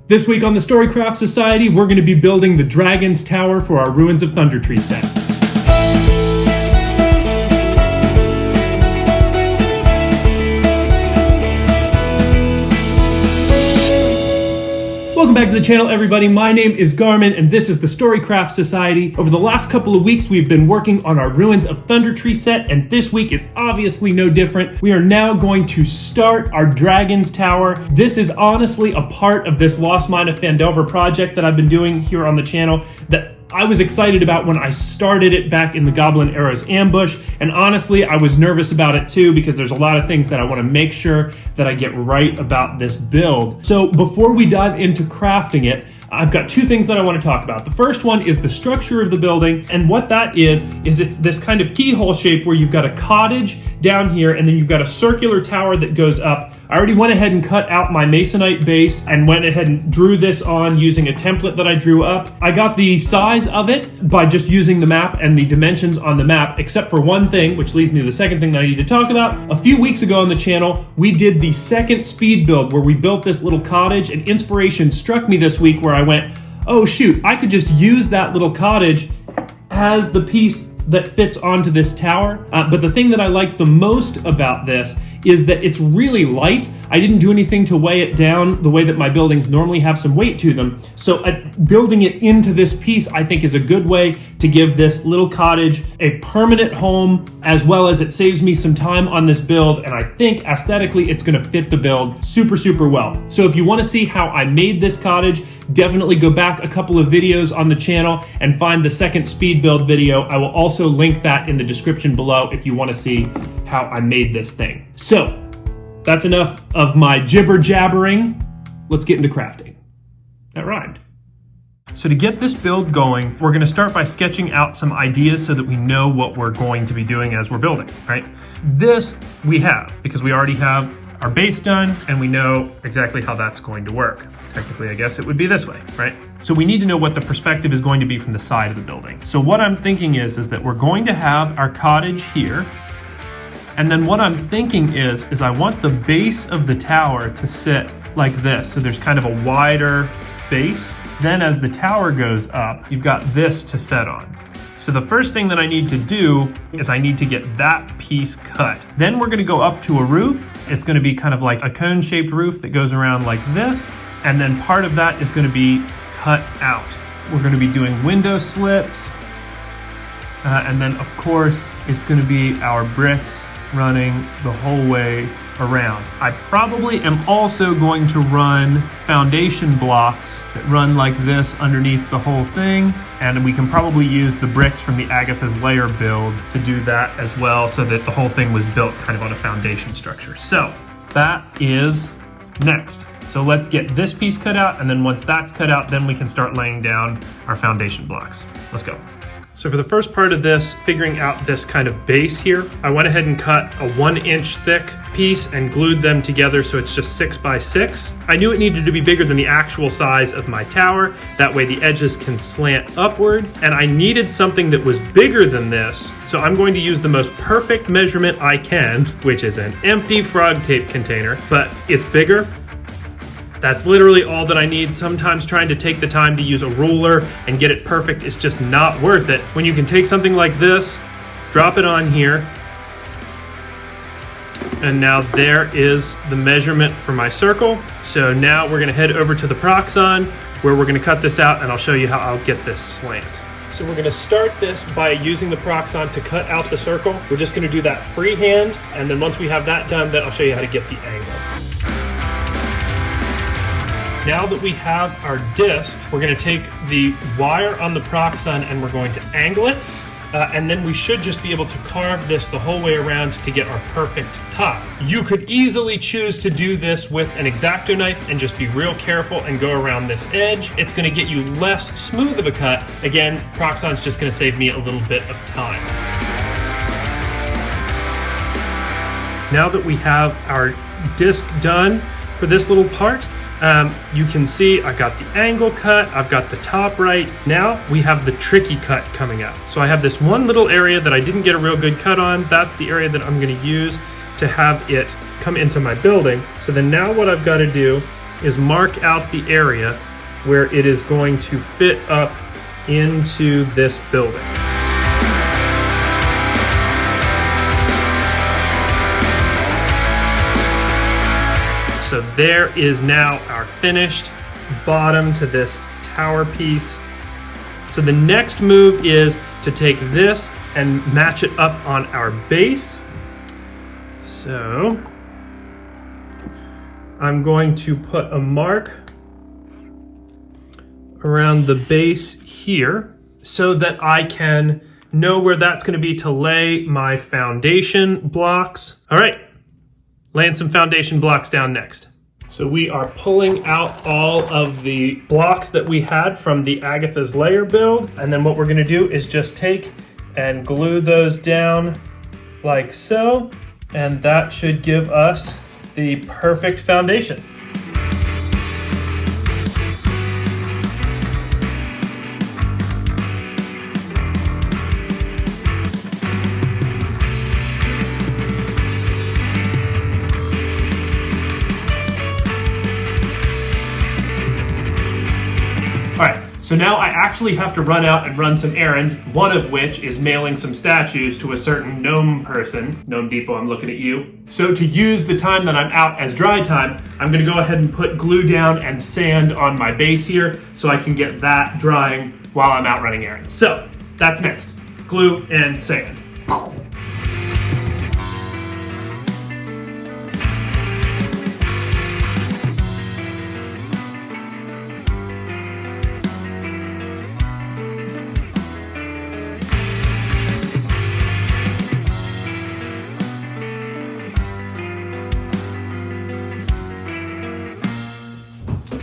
This week on the Storycraft Society, we're going to be building the Dragon's Tower for our Ruins of Thundertree set. Welcome back to the channel, everybody. My name is Garmin, and this is the Storycraft Society. Over the last couple of weeks, we've been working on our Ruins of Thundertree set, and this week is obviously no different. We are now going to start our Dragon's Tower. This is honestly a part of this Lost Mine of Phandelver project that I've been doing here on the channel that I was excited about when I started it back in the Goblin Arrows ambush, and honestly, I was nervous about it too because there's a lot of things that I want to make sure that I get right about this build. So before we dive into crafting it, I've got two things that I want to talk about. The first one is the structure of the building, and what that is it's this kind of keyhole shape where you've got a cottage down here and then you've got a circular tower that goes up. I already went ahead and cut out my masonite base and went ahead and drew this on using a template that I drew up. I got the size of it by just using the map and the dimensions on the map, except for one thing, which leads me to the second thing that I need to talk about. A few weeks ago on the channel, we did the second speed build where we built this little cottage, and inspiration struck me this week where I went, oh shoot, I could just use that little cottage as the piece that fits onto this tower. But the thing that I like the most about this is that it's really light. I didn't do anything to weigh it down the way that my buildings normally have some weight to them. So building it into this piece, I think, is a good way to give this little cottage a permanent home, as well as it saves me some time on this build, and I think aesthetically it's gonna fit the build super, super well. So if you wanna see how I made this cottage, definitely go back a couple of videos on the channel and find the second speed build video. I will also link that in the description below if you wanna see how I made this thing. So that's enough of my jibber jabbering. Let's get into crafting. That rhymed. So to get this build going, we're gonna start by sketching out some ideas so that we know what we're going to be doing as we're building, right? This we have, because we already have our base done and we know exactly how that's going to work. Technically, I guess it would be this way, right? So we need to know what the perspective is going to be from the side of the building. So what I'm thinking is that we're going to have our cottage here. And then what I'm thinking is I want the base of the tower to sit like this. So there's kind of a wider base. Then as the tower goes up, you've got this to set on. So the first thing that I need to do is I need to get that piece cut. Then we're gonna go up to a roof. It's gonna be kind of like a cone-shaped roof that goes around like this. And then part of that is gonna be cut out. We're gonna be doing window slits. And then of course, it's gonna be our bricks running the whole way around. I probably am also going to run foundation blocks that run like this underneath the whole thing. And we can probably use the bricks from the Agatha's Lair build to do that as well, so that the whole thing was built kind of on a foundation structure. So that is next. So let's get this piece cut out, and then once that's cut out, then we can start laying down our foundation blocks. Let's go. So for the first part of this, figuring out this kind of base here, I went ahead and cut a 1-inch thick piece and glued them together so it's just 6 by 6. I knew it needed to be bigger than the actual size of my tower. That way the edges can slant upward. And I needed something that was bigger than this. So I'm going to use the most perfect measurement I can, which is an empty frog tape container, but it's bigger. That's literally all that I need. Sometimes trying to take the time to use a ruler and get it perfect is just not worth it. When you can take something like this, drop it on here, and now there is the measurement for my circle. So now we're gonna head over to the Proxon where we're gonna cut this out, and I'll show you how I'll get this slant. So we're gonna start this by using the Proxon to cut out the circle. We're just gonna do that freehand, and then once we have that done, then I'll show you how to get the angle. Now that we have our disc, we're going to take the wire on the Proxon and we're going to angle it. And then we should just be able to carve this the whole way around to get our perfect top. You could easily choose to do this with an X-Acto knife and just be real careful and go around this edge. It's going to get you less smooth of a cut. Again, Proxon's just going to save me a little bit of time. Now that we have our disc done for this little part, you can see I got the angle cut, I've got the top right. Now we have the tricky cut coming up. So I have this one little area that I didn't get a real good cut on. That's the area that I'm gonna use to have it come into my building. So then now what I've got to do is mark out the area where it is going to fit up into this building. So there is now our finished bottom to this tower piece. So the next move is to take this and match it up on our base. So I'm going to put a mark around the base here so that I can know where that's going to be to lay my foundation blocks. All right, laying some foundation blocks down next. So we are pulling out all of the blocks that we had from the Agatha's Lair build, and then what we're going to do is just take and glue those down like so, and that should give us the perfect foundation. All right, so now I actually have to run out and run some errands, one of which is mailing some statues to a certain gnome person. Gnome Depot, I'm looking at you. So to use the time that I'm out as dry time, I'm gonna go ahead and put glue down and sand on my base here so I can get that drying while I'm out running errands. So that's next, glue and sand.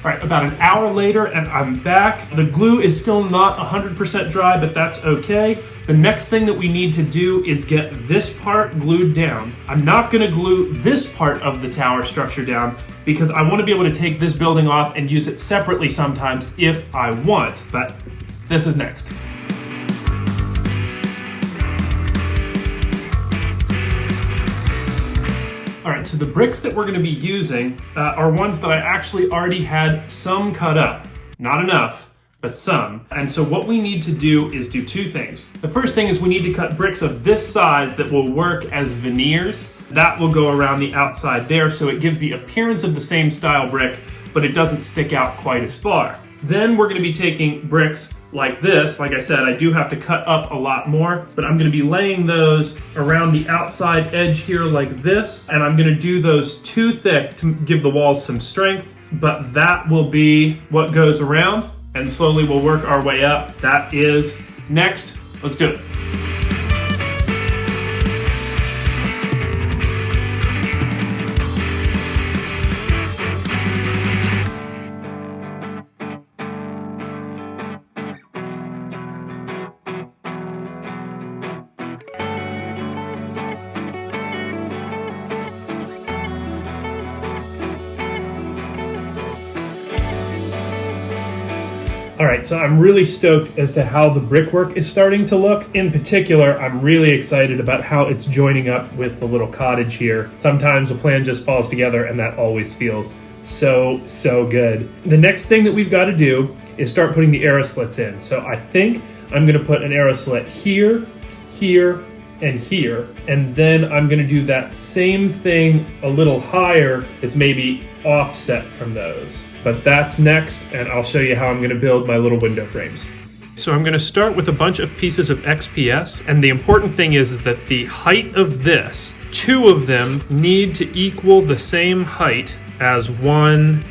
All right, about an hour later and I'm back. The glue is still not 100% dry, but that's okay. The next thing that we need to do is get this part glued down. I'm not gonna glue this part of the tower structure down because I wanna be able to take this building off and use it separately sometimes if I want, but this is next. All right, so the bricks that we're gonna be using are ones that I actually already had some cut up. Not enough, but some. And so what we need to do is do two things. The first thing is we need to cut bricks of this size that will work as veneers. That will go around the outside there so it gives the appearance of the same style brick, but it doesn't stick out quite as far. Then we're gonna be taking bricks like this. Like I said, I do have to cut up a lot more, but I'm gonna be laying those around the outside edge here like this, and I'm gonna do those too thick to give the walls some strength, but that will be what goes around, and slowly we'll work our way up. That is next. Let's do it. All right, so I'm really stoked as to how the brickwork is starting to look. In particular, I'm really excited about how it's joining up with the little cottage here. Sometimes the plan just falls together and that always feels so good. The next thing that we've got to do is start putting the arrow slits in. So I think I'm gonna put an arrow slit here, here, and here. And then I'm gonna do that same thing a little higher that's maybe offset from those. But that's next, and I'll show you how I'm gonna build my little window frames. So I'm gonna start with a bunch of pieces of XPS, and the important thing is that the height of this, two of them need to equal the same height as one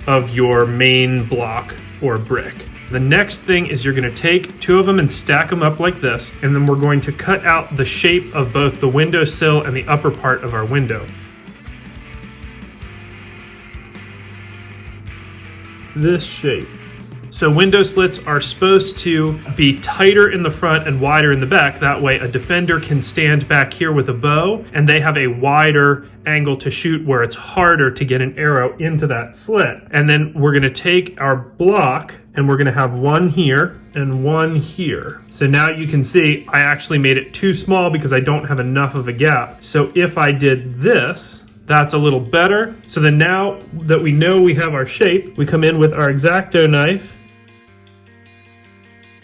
of your main block or brick. The next thing is you're gonna take two of them and stack them up like this, and then we're going to cut out the shape of both the windowsill and the upper part of our window. This shape. So window slits are supposed to be tighter in the front and wider in the back. That way a defender can stand back here with a bow and they have a wider angle to shoot where it's harder to get an arrow into that slit. And then we're gonna take our block and we're gonna have one here and one here. So now you can see I actually made it too small because I don't have enough of a gap. So if I did this, That's a little better. So then now that we know we have our shape, we come in with our X-Acto knife,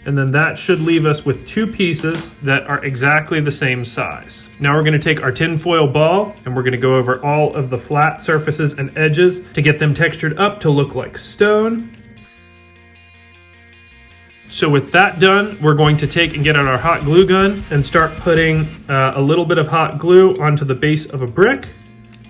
and then that should leave us with two pieces that are exactly the same size. Now we're gonna take our tinfoil ball and we're gonna go over all of the flat surfaces and edges to get them textured up to look like stone. So with that done, we're going to take and get out our hot glue gun and start putting a little bit of hot glue onto the base of a brick.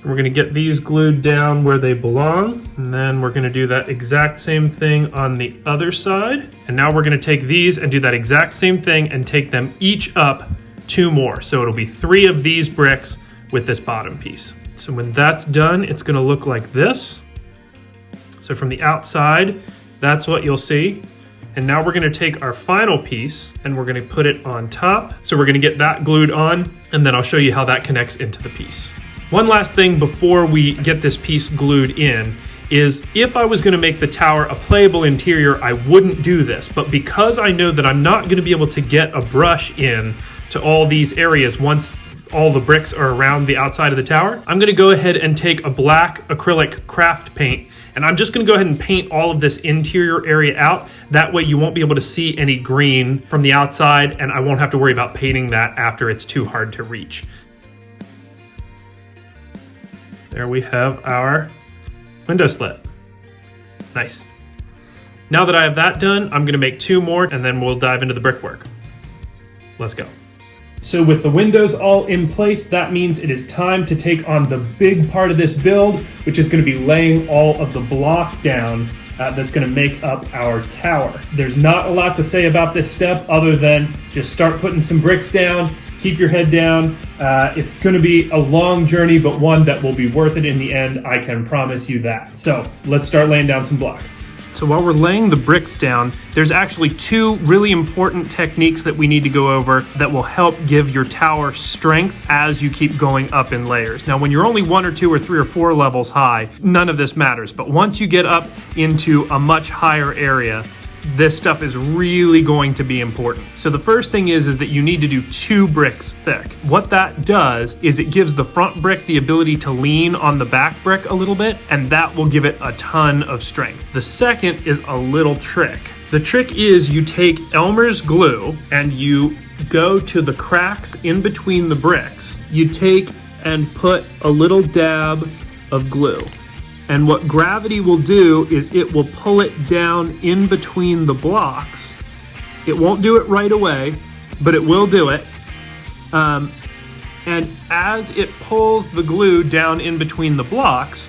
We're gonna get these glued down where they belong, and then we're gonna do that exact same thing on the other side. And now we're gonna take these and do that exact same thing and take them each up 2 more. So it'll be 3 of these bricks with this bottom piece. So when that's done, it's gonna look like this. So from the outside, that's what you'll see. And now we're gonna take our final piece and we're gonna put it on top. So we're gonna get that glued on, and then I'll show you how that connects into the piece. One last thing before we get this piece glued in is if I was gonna make the tower a playable interior, I wouldn't do this. But because I know that I'm not gonna be able to get a brush in to all these areas once all the bricks are around the outside of the tower, I'm gonna go ahead and take a black acrylic craft paint, and I'm just gonna go ahead and paint all of this interior area out. That way you won't be able to see any green from the outside, and I won't have to worry about painting that after it's too hard to reach. There we have our window slit. Nice. Now that I have that done, I'm gonna make 2 more and then we'll dive into the brickwork. Let's go. So with the windows all in place, that means it is time to take on the big part of this build, which is gonna be laying all of the block down that's gonna make up our tower. There's not a lot to say about this step other than just start putting some bricks down, keep your head down. It's gonna be a long journey, but one that will be worth it in the end, I can promise you that. So let's start laying down some block. So while we're laying the bricks down, there's actually 2 really important techniques that we need to go over that will help give your tower strength as you keep going up in layers. Now, when you're only 1 or 2 or 3 or 4 levels high, none of this matters. But once you get up into a much higher area, this stuff is really going to be important. So the first thing is that you need to do 2 bricks thick. What that does is it gives the front brick the ability to lean on the back brick a little bit, and that will give it a ton of strength. The second is a little trick. The trick is you take Elmer's glue and you go to the cracks in between the bricks. You take and put a little dab of glue. And what gravity will do is it will pull it down in between the blocks. It won't do it right away, but it will do it. And as it pulls the glue down in between the blocks,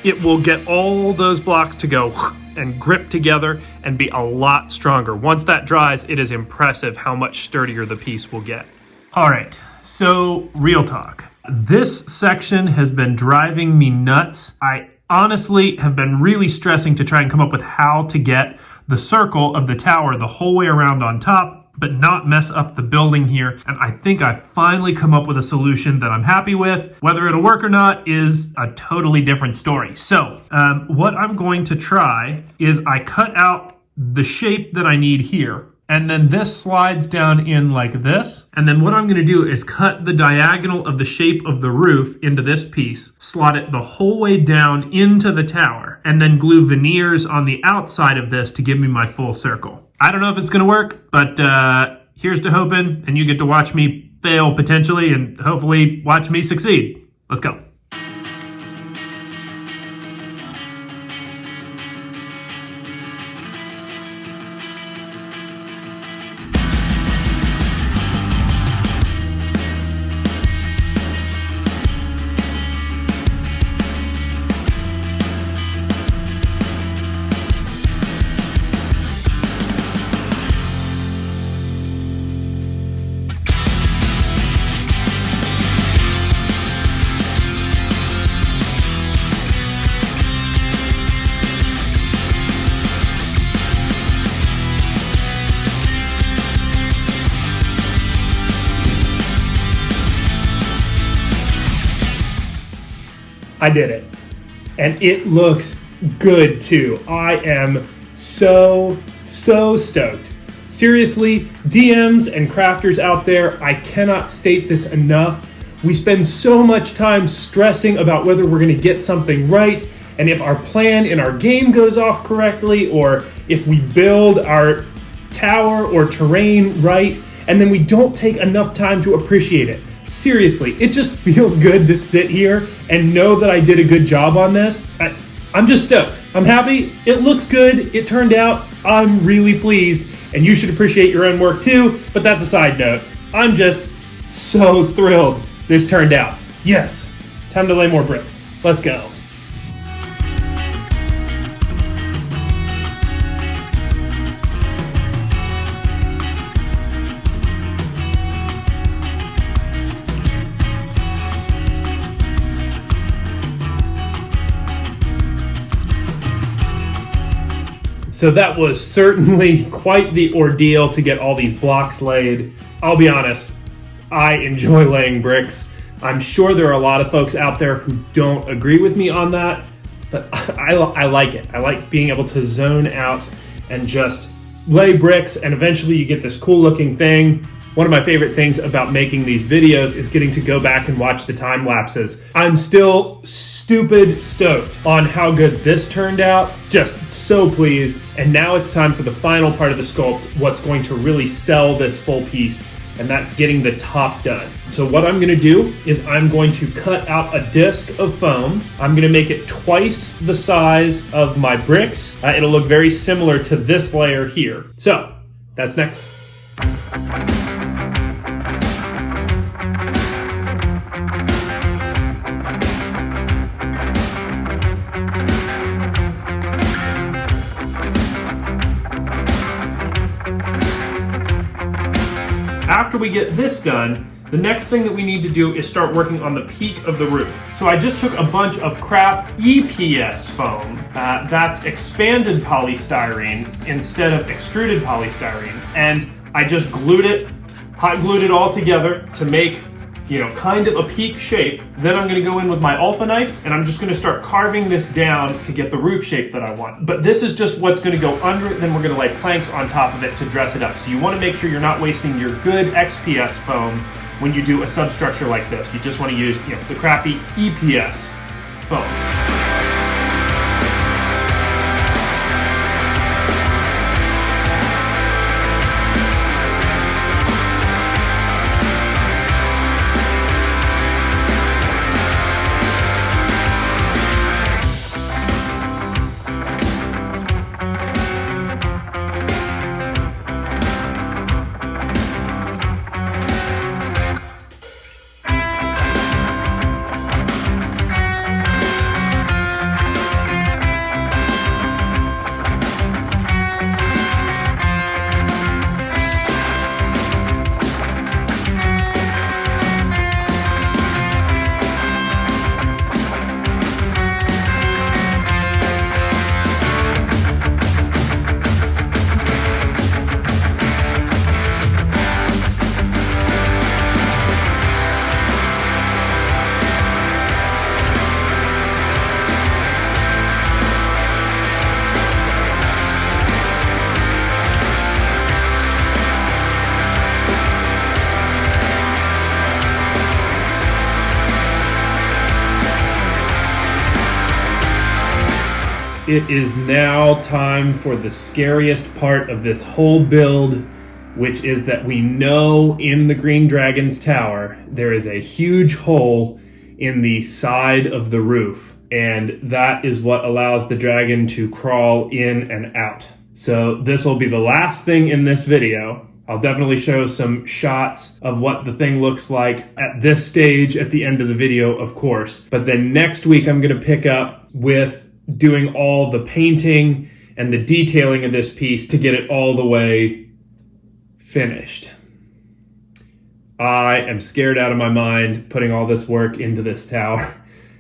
it will get all those blocks to go and grip together and be a lot stronger. Once that dries, it is impressive how much sturdier the piece will get. All right, so real talk. This section has been driving me nuts. I honestly have been really stressing to try and come up with how to get the circle of the tower the whole way around on top, but not mess up the building here. And I think I've finally come up with a solution that I'm happy with. Whether it'll work or not is a totally different story. So what I'm going to try is I cut out the shape that I need here. And then this slides down in like this. And then what I'm gonna do is cut the diagonal of the shape of the roof into this piece, slot it the whole way down into the tower, and then glue veneers on the outside of this to give me my full circle. I don't know if it's gonna work, but here's to hoping, and you get to watch me fail potentially and hopefully watch me succeed. Let's go. I did it. And it looks good too. I am so stoked. Seriously, DMs and crafters out there, I cannot state this enough. We spend so much time stressing about whether we're going to get something right, and if our plan in our game goes off correctly, or if we build our tower or terrain right, and then we don't take enough time to appreciate it. Seriously, it just feels good to sit here and know that I did a good job on this. I'm just stoked. I'm happy. It looks good. It turned out. I'm really pleased, and you should appreciate your own work too, but that's a side note. I'm just so thrilled this turned out. Yes, time to lay more bricks. Let's go. So that was certainly quite the ordeal to get all these blocks laid. I'll be honest, I enjoy laying bricks. I'm sure there are a lot of folks out there who don't agree with me on that, but I like it. I like being able to zone out and just lay bricks, and eventually you get this cool looking thing. One of my favorite things about making these videos is getting to go back and watch the time lapses. I'm still stupid stoked on how good this turned out. Just so pleased. And now it's time for the final part of the sculpt, what's going to really sell this full piece, and that's getting the top done. So what I'm gonna do is I'm going to cut out a disc of foam. I'm gonna make it twice the size of my bricks. It'll look very similar to this layer here. So that's next. After we get this done, the next thing that we need to do is start working on the peak of the roof. So I just took a bunch of Craft EPS foam, that's expanded polystyrene instead of extruded polystyrene, and I just glued it, hot glued it all together to make, kind of a peak shape. Then I'm gonna go in with my Alpha knife and I'm just gonna start carving this down to get the roof shape that I want. But this is just what's gonna go under it, then we're gonna lay planks on top of it to dress it up. So you wanna make sure you're not wasting your good XPS foam when you do a substructure like this. You just wanna use the crappy EPS foam. It is now time for the scariest part of this whole build, which is that we know in the Green Dragon's tower there is a huge hole in the side of the roof, and that is what allows the dragon to crawl in and out. So this will be the last thing in this video. I'll definitely show some shots of what the thing looks like at this stage at the end of the video, of course. But then next week I'm going to pick up with doing all the painting and the detailing of this piece to get it all the way finished. I am scared out of my mind putting all this work into this tower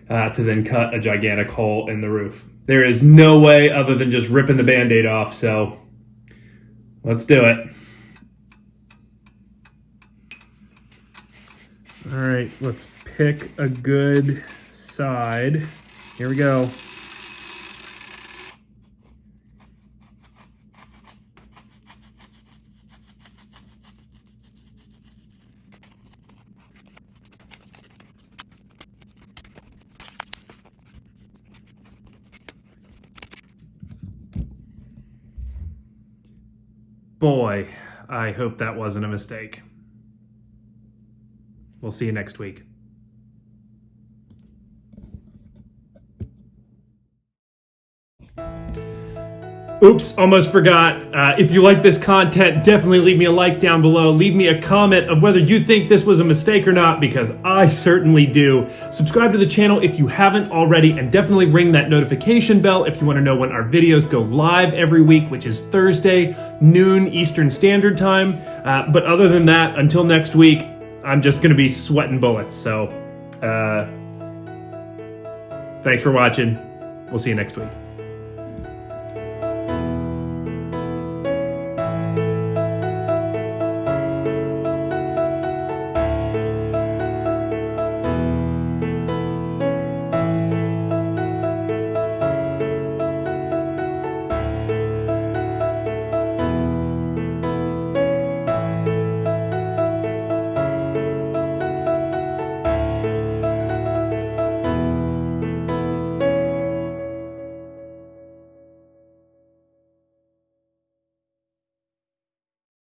to then cut a gigantic hole in the roof. There is no way other than just ripping the Band-Aid off, so let's do it. All right, let's pick a good side. Here we go. Boy, I hope that wasn't a mistake. We'll see you next week. Oops, almost forgot. If you like this content, definitely leave me a like down below. Leave me a comment of whether you think this was a mistake or not, because I certainly do. Subscribe to the channel if you haven't already, and definitely ring that notification bell if you want to know when our videos go live every week, which is Thursday, noon Eastern Standard Time. But other than that, until next week, I'm just going to be sweating bullets. So, thanks for watching. We'll see you next week.